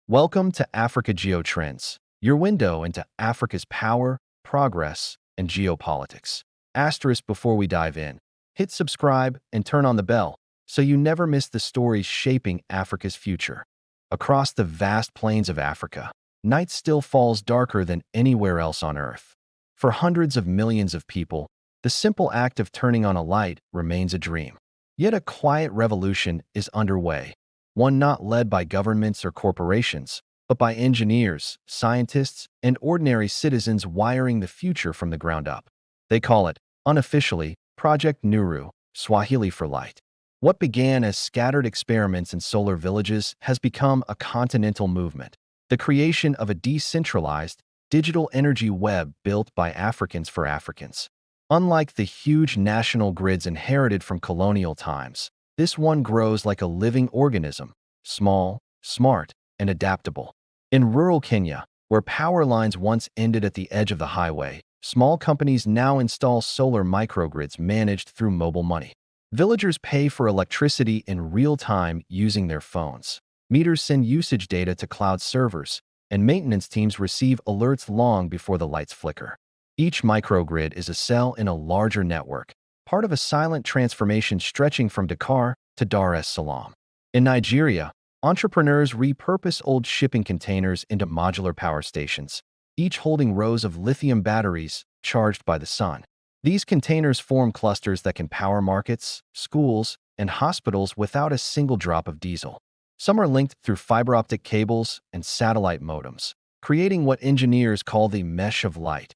Welcome to Africa Geotrends, your window into Africa's power, progress, and geopolitics. Asterisk before we dive in, hit subscribe and turn on the bell so you never miss the stories shaping Africa's future. Across the vast plains of Africa, night still falls darker than anywhere else on Earth. For hundreds of millions of people, the simple act of turning on a light remains a dream. Yet a quiet revolution is underway. One not led by governments or corporations, but by engineers, scientists, and ordinary citizens wiring the future from the ground up. They call it, unofficially, Project Nuru, Swahili for light. What began as scattered experiments in solar villages has become a continental movement, the creation of a decentralized, digital energy web built by Africans for Africans. Unlike the huge national grids inherited from colonial times, this one grows like a living organism, small, smart, and adaptable. In rural Kenya, where power lines once ended at the edge of the highway, small companies now install solar microgrids managed through mobile money. Villagers pay for electricity in real time using their phones. Meters send usage data to cloud servers, and maintenance teams receive alerts long before the lights flicker. Each microgrid is a cell in a larger network, part of a silent transformation stretching from Dakar to Dar es Salaam. In Nigeria, entrepreneurs repurpose old shipping containers into modular power stations, each holding rows of lithium batteries charged by the sun. These containers form clusters that can power markets, schools, and hospitals without a single drop of diesel. Some are linked through fiber optic cables and satellite modems, creating what engineers call the mesh of light,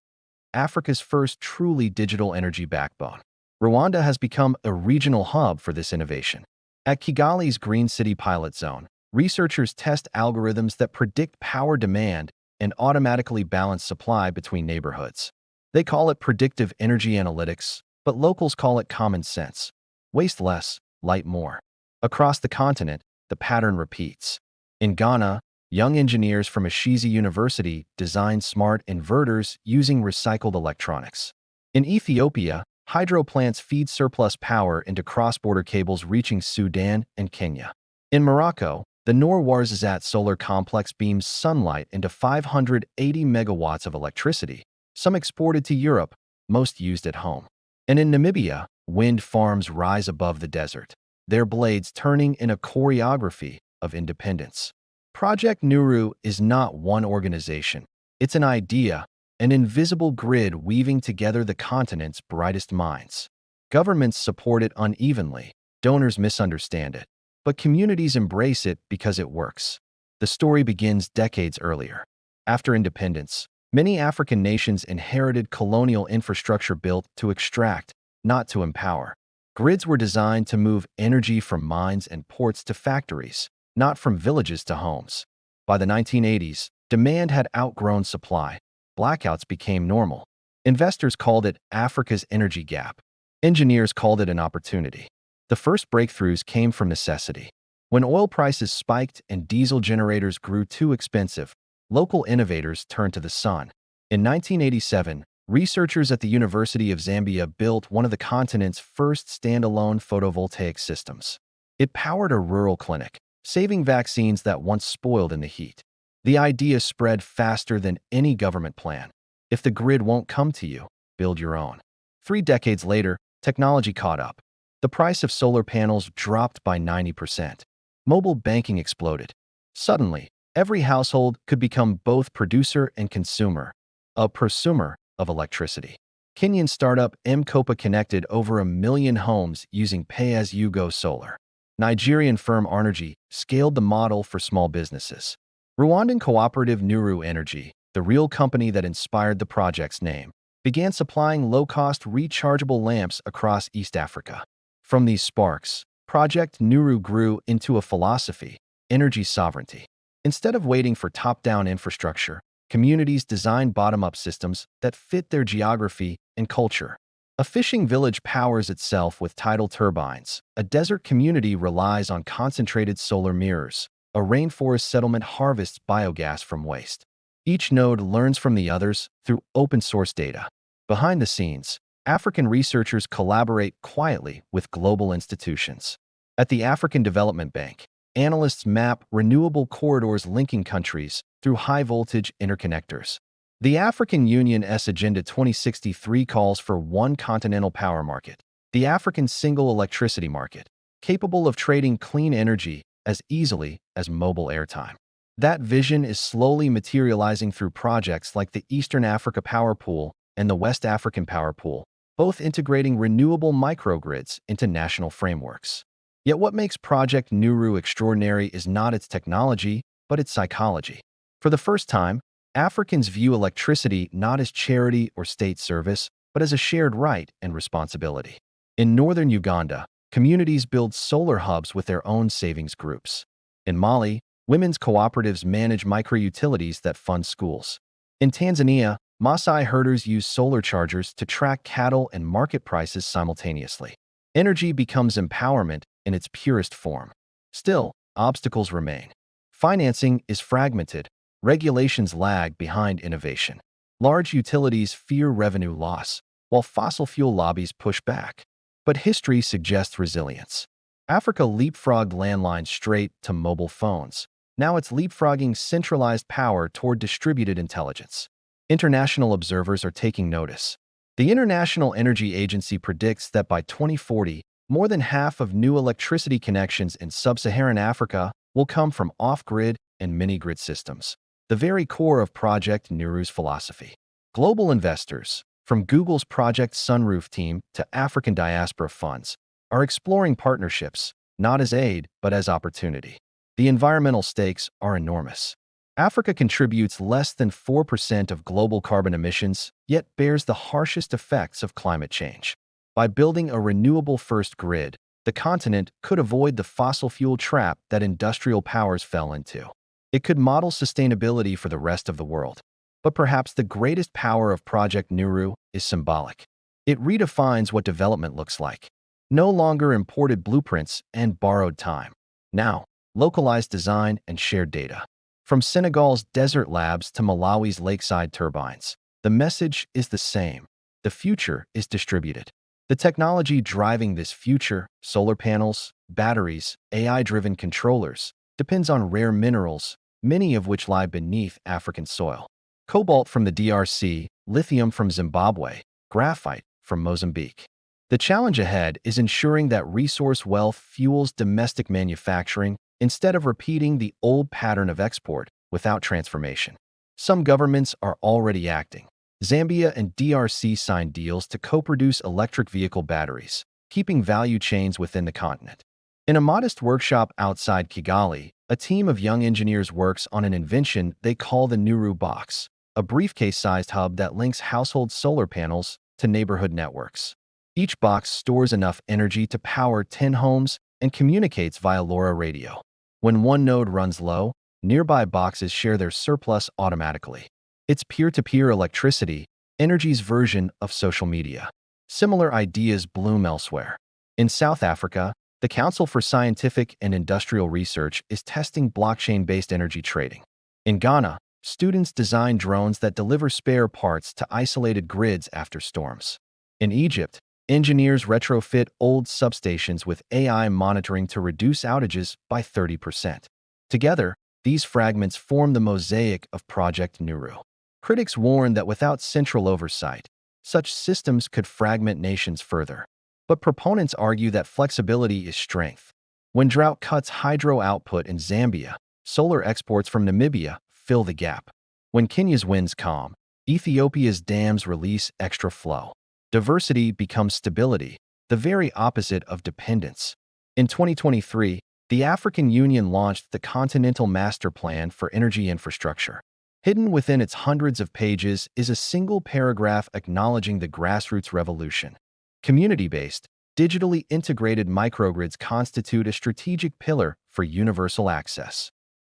Africa's first truly digital energy backbone. Rwanda has become a regional hub for this innovation. At Kigali's Green City Pilot Zone, researchers test algorithms that predict power demand and automatically balance supply between neighborhoods. They call it predictive energy analytics, but locals call it common sense. Waste less, light more. Across the continent, the pattern repeats. In Ghana, young engineers from Ashizi University design smart inverters using recycled electronics. In Ethiopia, hydro plants feed surplus power into cross-border cables reaching Sudan and Kenya. In Morocco, the Noor Ouarzazate solar complex beams sunlight into 580 megawatts of electricity, some exported to Europe, most used at home. And in Namibia, wind farms rise above the desert, their blades turning in a choreography of independence. Project Nuru is not one organization. It's an idea, an invisible grid weaving together the continent's brightest minds. Governments support it unevenly, donors misunderstand it, but communities embrace it because it works. The story begins decades earlier. After independence, many African nations inherited colonial infrastructure built to extract, not to empower. Grids were designed to move energy from mines and ports to factories, not from villages to homes. By the 1980s, demand had outgrown supply. Blackouts became normal. Investors called it Africa's energy gap. Engineers called it an opportunity. The first breakthroughs came from necessity. When oil prices spiked and diesel generators grew too expensive, local innovators turned to the sun. In 1987, researchers at the University of Zambia built one of the continent's first standalone photovoltaic systems. It powered a rural clinic, saving vaccines that once spoiled in the heat. The idea spread faster than any government plan. If the grid won't come to you, build your own. 3 decades later, technology caught up. The price of solar panels dropped by 90%. Mobile banking exploded. Suddenly, every household could become both producer and consumer, a prosumer of electricity. Kenyan startup M-Kopa connected over 1 million homes using pay-as-you-go solar. Nigerian firm Arnergy scaled the model for small businesses. Rwandan cooperative Nuru Energy, the real company that inspired the project's name, began supplying low-cost rechargeable lamps across East Africa. From these sparks, Project Nuru grew into a philosophy: energy sovereignty. Instead of waiting for top-down infrastructure, communities designed bottom-up systems that fit their geography and culture. A fishing village powers itself with tidal turbines. A desert community relies on concentrated solar mirrors. A rainforest settlement harvests biogas from waste. Each node learns from the others through open-source data. Behind the scenes, African researchers collaborate quietly with global institutions. At the African Development Bank, analysts map renewable corridors linking countries through high-voltage interconnectors. The African Union's Agenda 2063 calls for one continental power market, the African single electricity market, capable of trading clean energy as easily as mobile airtime. That vision is slowly materializing through projects like the Eastern Africa Power Pool and the West African Power Pool, both integrating renewable microgrids into national frameworks. Yet what makes Project Nuru extraordinary is not its technology, but its psychology. For the first time, Africans view electricity not as charity or state service, but as a shared right and responsibility. In northern Uganda, communities build solar hubs with their own savings groups. In Mali, women's cooperatives manage microutilities that fund schools. In Tanzania, Maasai herders use solar chargers to track cattle and market prices simultaneously. Energy becomes empowerment in its purest form. Still, obstacles remain. Financing is fragmented. Regulations lag behind innovation. Large utilities fear revenue loss, while fossil fuel lobbies push back. But history suggests resilience. Africa leapfrogged landlines straight to mobile phones. Now it's leapfrogging centralized power toward distributed intelligence. International observers are taking notice. The International Energy Agency predicts that by 2040, more than half of new electricity connections in sub-Saharan Africa will come from off-grid and mini-grid systems, the very core of Project Nuru's philosophy. Global investors, from Google's Project Sunroof team to African diaspora funds, are exploring partnerships, not as aid, but as opportunity. The environmental stakes are enormous. Africa contributes less than 4% of global carbon emissions, yet bears the harshest effects of climate change. By building a renewable-first grid, the continent could avoid the fossil fuel trap that industrial powers fell into. It could model sustainability for the rest of the world. But perhaps the greatest power of Project Nuru is symbolic. It redefines what development looks like. No longer imported blueprints and borrowed time. Now, localized design and shared data. From Senegal's desert labs to Malawi's lakeside turbines, the message is the same. The future is distributed. The technology driving this future, solar panels, batteries, AI-driven controllers, depends on rare minerals, many of which lie beneath African soil. Cobalt from the DRC, lithium from Zimbabwe, graphite from Mozambique. The challenge ahead is ensuring that resource wealth fuels domestic manufacturing instead of repeating the old pattern of export without transformation. Some governments are already acting. Zambia and DRC signed deals to co-produce electric vehicle batteries, keeping value chains within the continent. In a modest workshop outside Kigali, a team of young engineers works on an invention they call the Nuru box, a briefcase-sized hub that links household solar panels to neighborhood networks. Each box stores enough energy to power 10 homes and communicates via LoRa radio. When one node runs low, nearby boxes share their surplus automatically. It's peer-to-peer electricity, energy's version of social media. Similar ideas bloom elsewhere. In South Africa, the Council for Scientific and Industrial Research is testing blockchain-based energy trading. In Ghana, students design drones that deliver spare parts to isolated grids after storms. In Egypt, engineers retrofit old substations with AI monitoring to reduce outages by 30%. Together, these fragments form the mosaic of Project Nuru. Critics warn that without central oversight, such systems could fragment nations further. But proponents argue that flexibility is strength. When drought cuts hydro output in Zambia, solar exports from Namibia fill the gap. When Kenya's winds calm, Ethiopia's dams release extra flow. Diversity becomes stability, the very opposite of dependence. In 2023, the African Union launched the Continental Master Plan for Energy Infrastructure. Hidden within its hundreds of pages is a single paragraph acknowledging the grassroots revolution. Community-based, digitally integrated microgrids constitute a strategic pillar for universal access.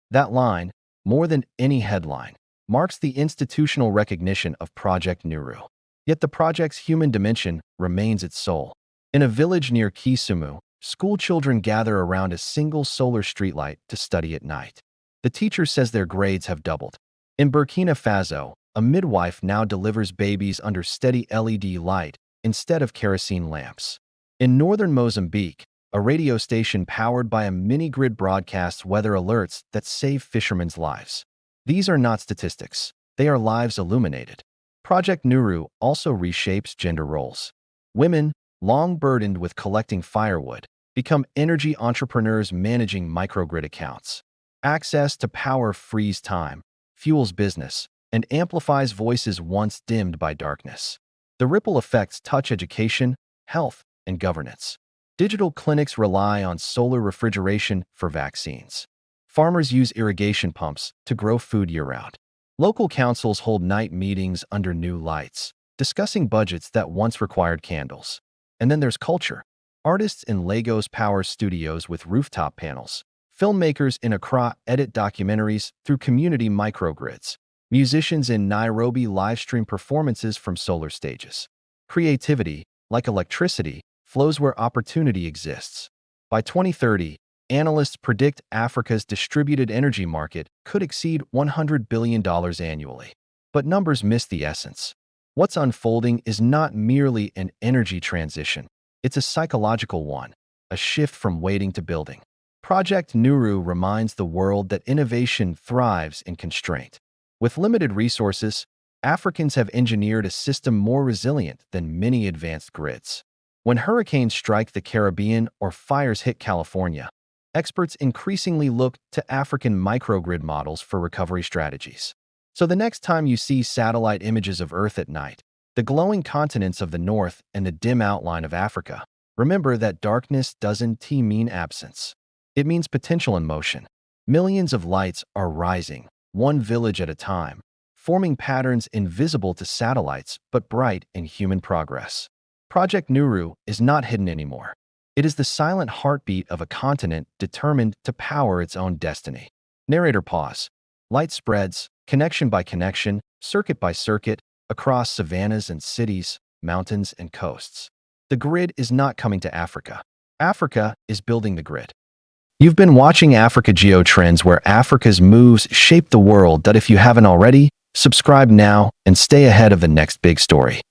That line, more than any headline, marks the institutional recognition of Project Nuru. Yet the project's human dimension remains its soul. In a village near Kisumu, school children gather around a single solar streetlight to study at night. The teacher says their grades have doubled. In Burkina Faso, a midwife now delivers babies under steady LED light instead of kerosene lamps. In northern Mozambique, a radio station powered by a mini-grid broadcasts weather alerts that save fishermen's lives. These are not statistics. They are lives illuminated. Project Nuru also reshapes gender roles. Women, long burdened with collecting firewood, become energy entrepreneurs managing microgrid accounts. Access to power frees time, fuels business, and amplifies voices once dimmed by darkness. The ripple effects touch education, health, and governance. Digital clinics rely on solar refrigeration for vaccines. Farmers use irrigation pumps to grow food year-round. Local councils hold night meetings under new lights, discussing budgets that once required candles. And then there's culture. Artists in Lagos power studios with rooftop panels. Filmmakers in Accra edit documentaries through community microgrids. Musicians in Nairobi livestream performances from solar stages. Creativity, like electricity, flows where opportunity exists. By 2030, analysts predict Africa's distributed energy market could exceed $100 billion annually. But numbers miss the essence. What's unfolding is not merely an energy transition. It's a psychological one, a shift from waiting to building. Project Nuru reminds the world that innovation thrives in constraint. With limited resources, Africans have engineered a system more resilient than many advanced grids. When hurricanes strike the Caribbean or fires hit California, experts increasingly look to African microgrid models for recovery strategies. So the next time you see satellite images of Earth at night, the glowing continents of the North and the dim outline of Africa, remember that darkness doesn't mean absence. It means potential in motion. Millions of lights are rising, one village at a time, forming patterns invisible to satellites but bright in human progress. Project Nuru is not hidden anymore. It is the silent heartbeat of a continent determined to power its own destiny. Narrator pause. Light spreads, connection by connection, circuit by circuit, across savannas and cities, mountains and coasts. The grid is not coming to Africa. Africa is building the grid. You've been watching Africa Geo Trends, where Africa's moves shape the world. If you haven't already, subscribe now and stay ahead of the next big story.